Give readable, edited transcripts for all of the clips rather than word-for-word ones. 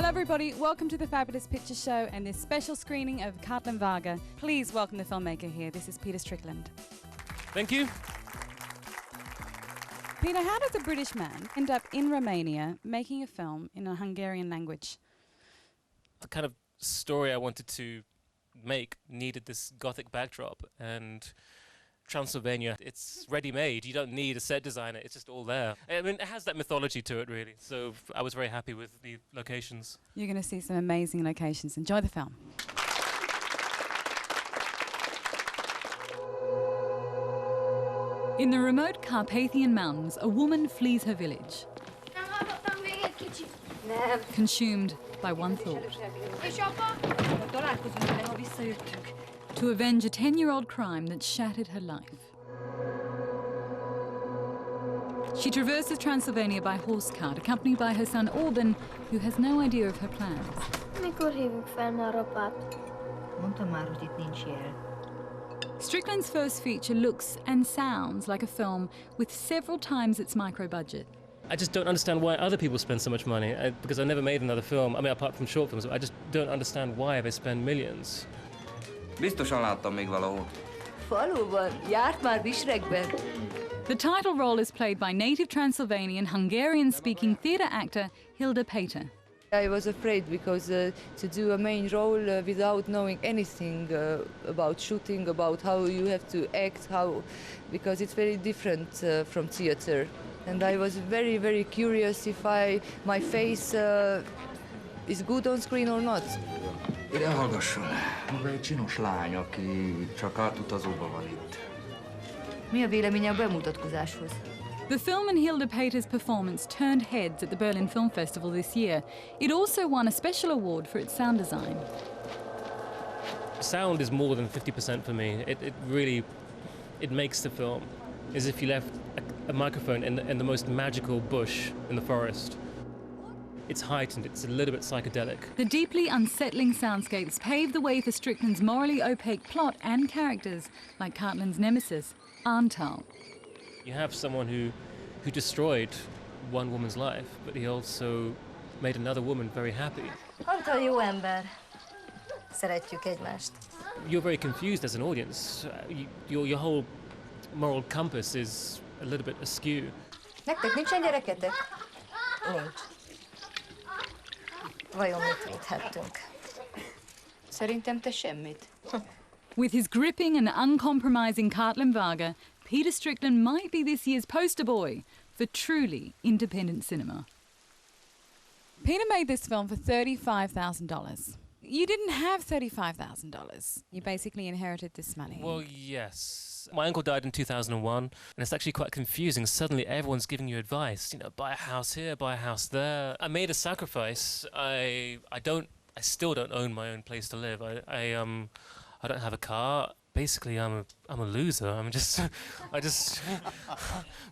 Hello everybody, welcome to the Fabulous Picture Show and this special screening of Katalin Varga. Please welcome the filmmaker here. This is Peter Strickland. Thank you. Peter, how does a British man end up in Romania making a film in a Hungarian language? The kind of story I wanted to make needed this Gothic backdrop, and Transylvania, it's ready-made. You don't need a set designer, it's just all there. I mean, it has that mythology to it, really, so I was very happy with the locations. You're going to see some amazing locations. Enjoy the film. In the remote Carpathian mountains, a woman flees her village, consumed by one thought: to avenge a 10-year-old crime that shattered her life. She traverses Transylvania by horse cart, accompanied by her son Orban, who has no idea of her plans. Mikor hívjuk fel már apát? Mondtam már, hogy itt nincs jel. Strickland's first feature looks and sounds like a film with several times its micro-budget. I just don't understand why other people spend so much money, because I never made another film. I mean, apart from short films, I just don't understand why they spend millions. Biztosan láttam még valahol. Faluban, járt már Visregben. The title role is played by native Transylvanian Hungarian-speaking theatre actor Hilda Peter. I was afraid because to do a main role without knowing anything about shooting, about how you have to act, because it's very different from theatre. And I was very, very curious if my face is good on screen or not. Ide hallgasson, maga egy csinos lány, aki csak átutazóban van itt. Mi a véleménye a bemutatkozáshoz? The film and Hilda Peter's performance turned heads at the Berlin Film Festival this year. It also won a special award for its sound design. Sound is more than 50% for me. It really makes the film, as if you left a microphone in the most magical bush in the forest. It's heightened, it's a little bit psychedelic. The deeply unsettling soundscapes pave the way for Strickland's morally opaque plot and characters, like Katalin's nemesis, Antal. You have someone who destroyed one woman's life, but he also made another woman very happy. Antal jó ember. Szeretjük egymást. You're very confused as an audience. Your whole moral compass is a little bit askew. Nektek nincsen gyereketek? Nincs. Vajon mit védhettünk? Szerintem te semmit. With his gripping and uncompromising Katalin Varga, Peter Strickland might be this year's poster boy for truly independent cinema. Peter made this film for $35,000. You didn't have $35,000. You basically inherited this money. Well, yes. My uncle died in 2001, and it's actually quite confusing. Suddenly everyone's giving you advice, you know, buy a house here, buy a house there. I made a sacrifice. I still don't own my own place to live. I don't have a car. Basically, I'm a loser.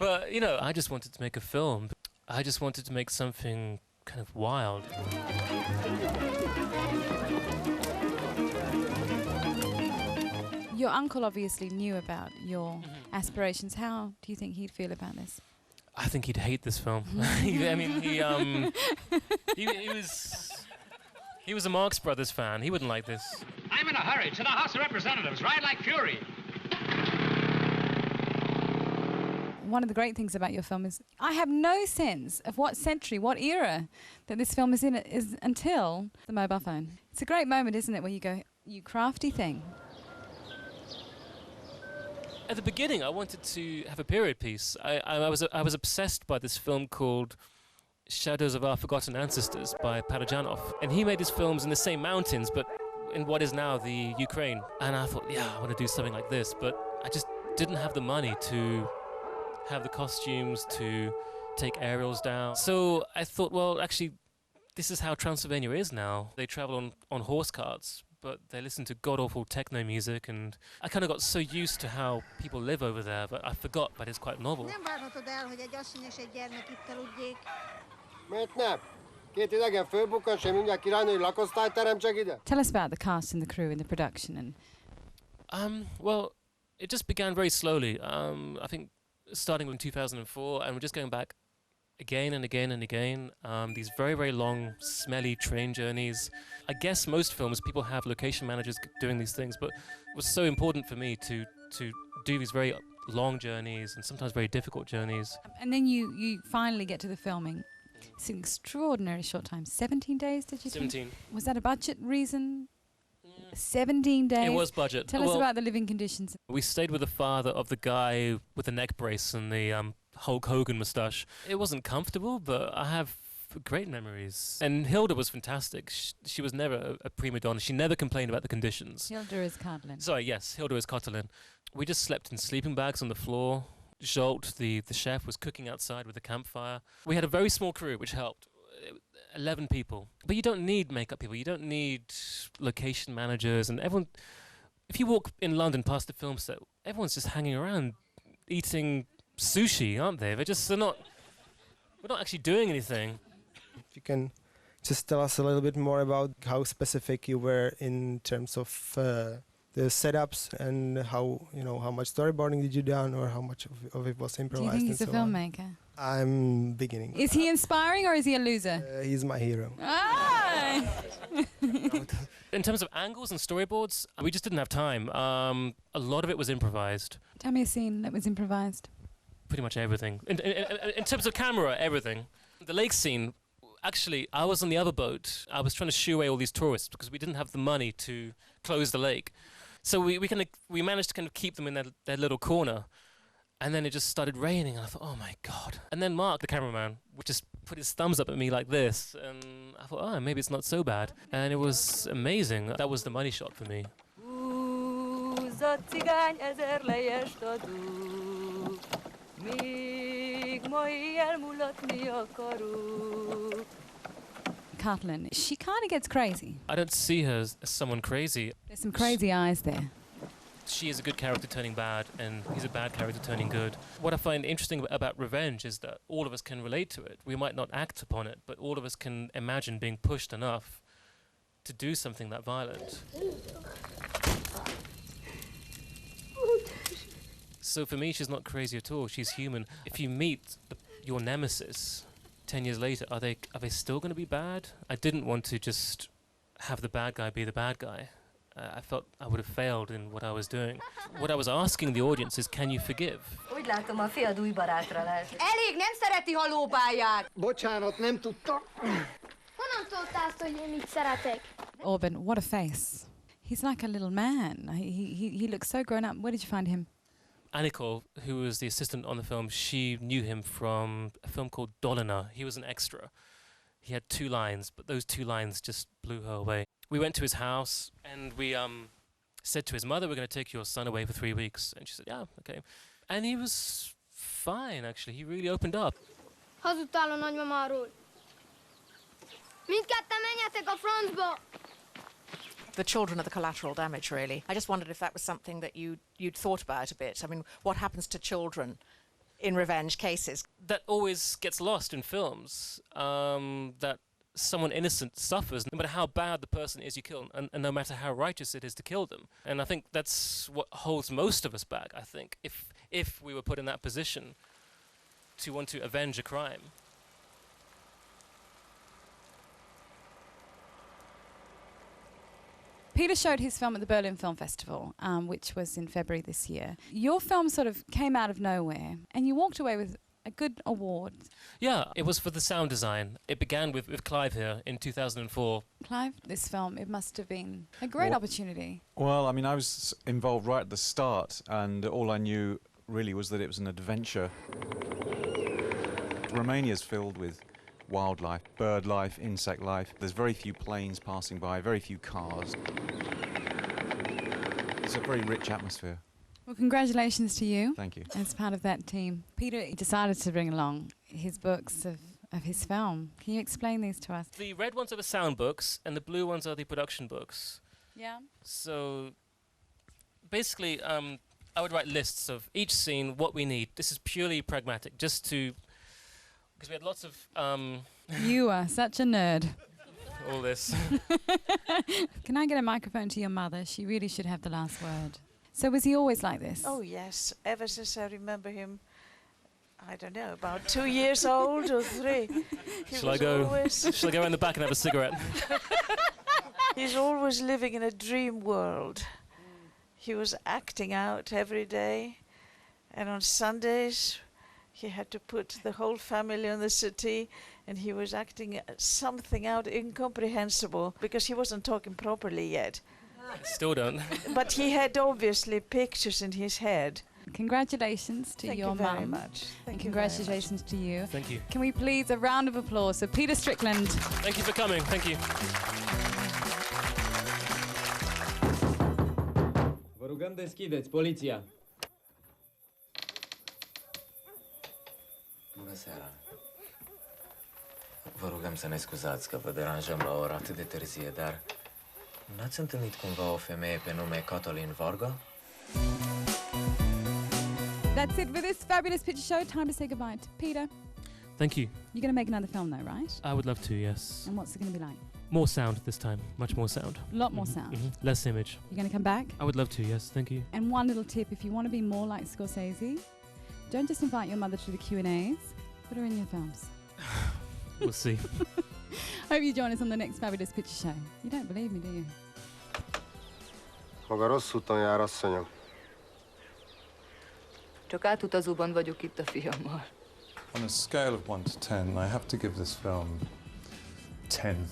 Well, you know, I just wanted to make a film. I just wanted to make something kind of wild. Your uncle obviously knew about your aspirations. How do you think he'd feel about this? I think he'd hate this film. I mean, he was a Marx Brothers fan. He wouldn't like this. I'm in a hurry. To the House of Representatives. Ride like fury. One of the great things about your film is I have no sense of what century, what era that this film is in until the mobile phone. It's a great moment, isn't it, where you go, you crafty thing. At the beginning, I wanted to have a period piece. I was obsessed by this film called Shadows of Our Forgotten Ancestors by Parajanov. And he made his films in the same mountains, but in what is now the Ukraine. And I thought, yeah, I want to do something like this, but I just didn't have the money to have the costumes, to take aerials down. So I thought, well, actually, this is how Transylvania is now. They travel on horse carts, but they listen to god-awful techno music, and I kind of got so used to how people live over there, but I forgot that it's quite novel. Nem várhatod el, hogy egy asszony és egy gyermek itt aludjék. Miért nem? Két idegen fölbukkan, sem mindjárt királynői lakosztályt teremtsek ide? Tell us about the cast and the crew and the production. And well, it just began very slowly. I think starting in 2004, and we're just going back again and again and again. These very, very long, smelly train journeys. I guess most films, people have location managers doing these things, but it was so important for me to do these very long journeys and sometimes very difficult journeys. And then you finally get to the filming. It's an extraordinary short time. 17 days, did you 17. think? Was that a budget reason? 17 days? It was budget. Tell us about the living conditions. We stayed with the father of the guy with the neck brace and the Hulk Hogan moustache. It wasn't comfortable, but I have great memories. And Hilda was fantastic. She was never a prima donna. She never complained about the conditions. Hilda is Katalin. Sorry, yes, Hilda is Katalin. We just slept in sleeping bags on the floor. Jolt, the chef, was cooking outside with a campfire. We had a very small crew, which helped. 11 people. But you don't need makeup people. You don't need location managers. And everyone... If you walk in London past the film set, everyone's just hanging around eating sushi, aren't they? We're not actually doing anything. If you can just tell us a little bit more about how specific you were in terms of the setups and how much storyboarding did you done or how much of it was improvised. Do you think he's a and so on. filmmaker? I'm beginning. Is he inspiring or is he a loser? He's my hero. Ah! In terms of angles and storyboards, we just didn't have time. A lot of it was improvised. Tell me a scene that was improvised. Pretty much everything. In terms of camera, everything. The lake scene, actually, I was on the other boat. I was trying to shoo away all these tourists because we didn't have the money to close the lake. So we managed to kind of keep them in their little corner. And then it just started raining, and I thought, oh my God. And then Mark, the cameraman, would just put his thumbs up at me like this. And I thought, oh, maybe it's not so bad. And it was amazing. That was the money shot for me. Katalin, she kind of gets crazy. I don't see her as someone crazy. There's some crazy eyes there. She is a good character turning bad, and he's a bad character turning good. What I find interesting about revenge is that all of us can relate to it. We might not act upon it, but all of us can imagine being pushed enough to do something that violent. So for me, she's not crazy at all. She's human. If you meet your nemesis 10 years later, are they still going to be bad? I didn't want to just have the bad guy be the bad guy. I felt I would have failed in what I was doing. What I was asking the audience is, can you forgive? Úgy látom, a fiad új barátra lett. Elég, nem szereti halópályát! Bocsánat, nem tudtam. Honnan tudtál azt, hogy én így szeretek? Orban, what a face. He's like a little man. He looks so grown up. Where did you find him? Aniko, who was the assistant on the film, she knew him from a film called Dolina. He was an extra. He had 2 lines, but those 2 lines just blew her away. We went to his house and we said to his mother, we're going to take your son away for 3 weeks. And she said, yeah, okay. And he was fine, actually. He really opened up. Hazudtál a nagymamáról. Mindketten menjetek a francba! The children are the collateral damage, really. I just wondered if that was something that you'd thought about a bit. I mean, what happens to children in revenge cases? That always gets lost in films, that someone innocent suffers, no matter how bad the person is you kill, and no matter how righteous it is to kill them. And I think that's what holds most of us back, I think, if we were put in that position to want to avenge a crime. Peter showed his film at the Berlin Film Festival, which was in February this year. Your film sort of came out of nowhere, and you walked away with a good award. Yeah, it was for the sound design. It began with Clive here in 2004. Clive, this film, it must have been a great opportunity. Well, I mean, I was involved right at the start, and all I knew really was that it was an adventure. Romania's filled with wildlife, bird life, insect life. There's very few planes passing by, very few cars. It's a very rich atmosphere. Well, congratulations to you. Thank you. As part of that team. Peter decided to bring along his books of his film. Can you explain these to us? The red ones are the sound books, and the blue ones are the production books. Yeah. So basically, I would write lists of each scene, what we need. This is purely pragmatic, just to... Because we had lots of... You are such a nerd. All this. Can I get a microphone to your mother? She really should have the last word. So was he always like this? Oh, yes. Ever since I remember him, I don't know, about 2 years old or 3. Shall I go around the back and have a cigarette? He's always living in a dream world. He was acting out every day, and on Sundays he had to put the whole family on the city, and he was acting something out incomprehensible because he wasn't talking properly yet. Still don't. But he had obviously pictures in his head. Congratulations to your mum. Thank you very much. And congratulations to you. Thank you. Can we please a round of applause for Peter Strickland? Thank you for coming. Thank you. Vă rugăm deschideți, poliția. Bună seara. Vă rugăm să ne scuzați că vă deranjăm la o oră atât de târzie, dar n-ați întâlnit cumva o femeie pe nume Katalin Varga? That's it for this fabulous picture show. Time to say goodbye to Peter. Thank you. You're going to make another film though, right? I would love to, yes. And what's it going to be like? More sound this time. Much more sound. A lot more sound. Less image. You're going to come back? I would love to, yes. Thank you. And one little tip, if you want to be more like Scorsese, don't just invite your mother to the Q&As, put her in your films. We'll see. Hope you join us on the next fabulous picture show. You don't believe me, do you? Maga rossz úton jár, asszonyom. Csak átutazóban vagyok itt a fiammal. On a scale of 1 to 10, I have to give this film 10.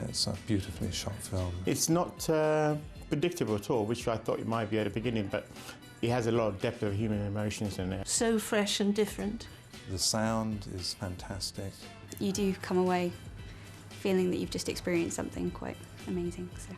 It's a beautifully shot film. It's not predictable at all, which I thought it might be at the beginning, but it has a lot of depth of human emotions in there. So fresh and different. The sound is fantastic. You do come away feeling that you've just experienced something quite amazing. So.